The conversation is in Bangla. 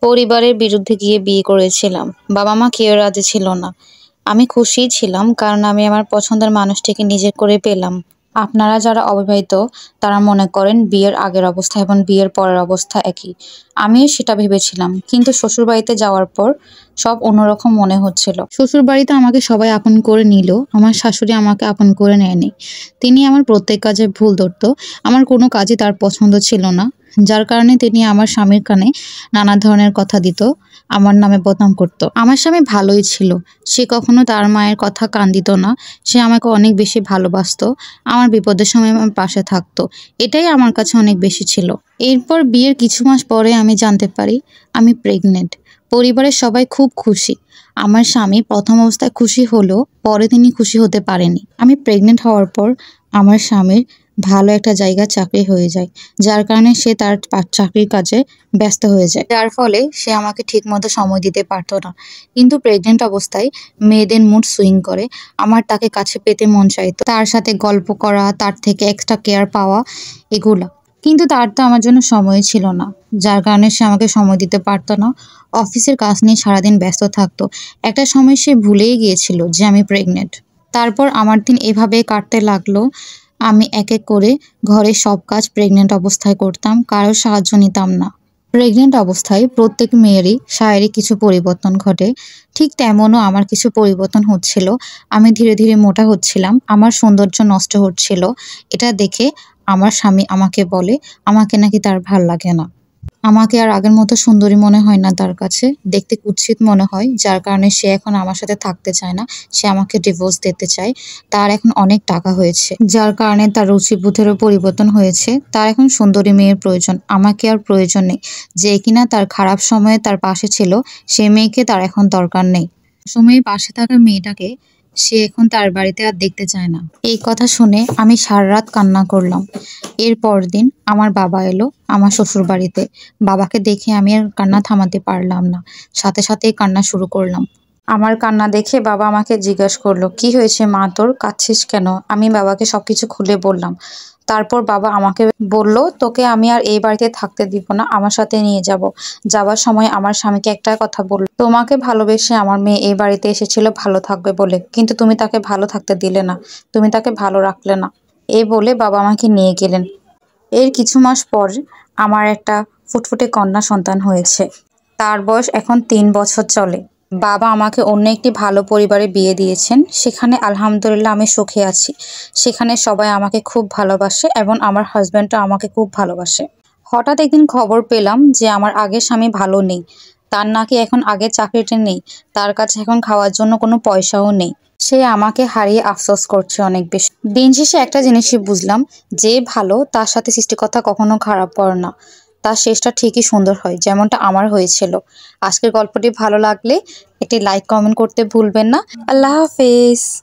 পরিবারের বিরুদ্ধে গিয়ে বিয়ে করেছিলাম। বাবা-মা কেউ রাজি ছিল না। আমি খুশিই ছিলাম কারণ আমি আমার পছন্দের মানুষটিকে নিজের করে পেলাম। আপনারা যারা অবিবাহিত তারা মনে করেন বিয়ের আগের অবস্থা এবং বিয়ের পরের অবস্থা একই। আমিও সেটা ভেবেছিলাম। কিন্তু শ্বশুরবাড়িতে যাওয়ার পর সব অন্যরকম মনে হচ্ছিল। শ্বশুরবাড়িতে আমাকে সবাই আপন করে নিলেও আমার শাশুড়ি আমাকে আপন করে নেয়নি। তিনি আমার প্রত্যেক কাজে ভুল ধরত। আমার কোনো কাজই তার পছন্দ ছিল না। যার কারণে তিনি আমার স্বামীর কানে নানা ধরনের কথা দিত, আমার নামে বদনাম করত। আমার স্বামী ভালোই ছিল। সে কখনো তার মায়ের কথা কান দিত না। সে আমাকে অনেক বেশি ভালোবাসতো। আমার বিপদের সময় আমার পাশে থাকতো। এটাই আমার কাছে অনেক বেশি ছিল। এরপর বিয়ের কিছু মাস পরে আমি জানতে পারি আমি প্রেগনেন্ট। পরিবারের সবাই খুব খুশি। আমার স্বামী প্রথম অবস্থায় খুশি হলেও পরে তিনি খুশি হতে পারেনি। আমি প্রেগনেন্ট হওয়ার পর আমার স্বামীর ভালো একটা জায়গায় চাকরি হয়ে যায়। যার কারণে সে তার চাকরির কাজে ব্যস্ত হয়ে যায়। যার ফলে সে আমাকে ঠিকমতো সময় দিতে পারত না। কিন্তু প্রেগনেন্ট অবস্থায় মেয়েদের মুড সুইং করে। আমার তাকে কাছে পেতে মন চাইতো। তার সাথে গল্প করা, তার থেকে এক্সট্রা কেয়ার পাওয়া এগুলা। কিন্তু তার তো আমার জন্য সময় ছিল না। যার কারণে সে আমাকে সময় দিতে পারত না। অফিসের কাজ নিয়ে সারাদিন ব্যস্ত থাকতো। একটা সময় সে ভুলেই গিয়েছিল যে আমি প্রেগনেন্ট। তারপর আমার দিন এভাবে কাটতে লাগলো। আমি এক এক করে ঘরের সব কাজ প্রেগনেন্ট অবস্থায় করতাম, কারোর সাহায্য নিতাম না। প্রেগনেন্ট অবস্থায় প্রত্যেক মেয়েরই শারীরিক কিছু পরিবর্তন ঘটে। ঠিক তেমনও আমার কিছু পরিবর্তন হচ্ছিল। আমি ধীরে ধীরে মোটা হচ্ছিলাম। আমার সৌন্দর্য নষ্ট হচ্ছিল। এটা দেখে আমার স্বামী আমাকে বলে আমাকে নাকি তার ভাল লাগে না। আমাকে আর আগের মতো সুন্দরী মনে হয় না তার কাছে। দেখতে কুৎসিত মনে হয়। যার কারণে সে এখন আমার সাথে থাকতে চায় না। সে আমাকে ডিভোর্স দিতে চায়। তার এখন অনেক টাকা হয়েছে। যার কারণে তার রুচিবোধেরও পরিবর্তন হয়েছে। তার এখন সুন্দরী মেয়ের প্রয়োজন। আমাকে আর প্রয়োজন নেই। যে কিনা তার খারাপ সময়ে তার পাশে ছিল, সে মেয়েকে তার এখন দরকার নেই। সময়ে পাশে থাকা মেয়েটাকে সে এখন তার বাড়িতে আর দেখতে চায় না। এই কথা শুনে আমি সারারাত কান্না করলাম। এর পরদিন আমার বাবা এলো আমার শ্বশুর বাড়িতে। বাবাকে দেখে আমি আর কান্না থামাতে পারলাম না। সাথে সাথেই কান্না শুরু করলাম। আমার কান্না দেখে বাবা আমাকে জিজ্ঞাসা করলো, কি হয়েছে মা তোর, কাঁদছিস কেন? আমি বাবাকে সবকিছু খুলে বললাম। তারপর বাবা আমাকে বলল, তোকে আমি আর এই বাড়িতে থাকতে দিব না, আমার সাথে নিয়ে যাব। যাবার সময় আমার স্বামীকে একটা কথা বলল, তোমাকে ভালোবেসে আমার মেয়ে এই বাড়িতে এসেছিল ভালো থাকবে বলে, কিন্তু তুমি তাকে ভালো থাকতে দিলে না, তুমি তাকে ভালো রাখলে না। এই বলে বাবা আমাকে নিয়ে গেলেন। এর কিছু মাস পর আমার একটা ফুটফুটে কন্যা সন্তান হয়েছে। তার বয়স এখন ৩ বছর চলে। বাবা আমাকে অন্য একটি ভালো পরিবারে বিয়ে দিয়েছেন। সেখানে আলহামদুলিল্লাহ আমি সুখে আছি। সেখানে সবাই আমাকে খুব ভালোবাসে এবং আমার হাজব্যান্ডও আমাকে খুব ভালোবাসে। হঠাৎ একদিন খবর পেলাম যে আমার আগের স্বামী ভালো নেই। তার নাকি এখন আগের চাকরিটা নেই। তার কাছে এখন খাওয়ার জন্য কোনো পয়সাও নেই। সে আমাকে হারিয়ে আফসোস করছে অনেক বেশি। দিন শেষে একটা জিনিসই বুঝলাম, যে ভালো তার সাথে সৃষ্টিকর্তা কখনো খারাপ করে না। তার শেষটা ঠিকই সুন্দর হয়, যেমনটা আমার হয়েছিল। আজকের গল্পটি ভালো লাগলে একটি লাইক কমেন্ট করতে ভুলবেন না। আল্লাহ হাফেজ।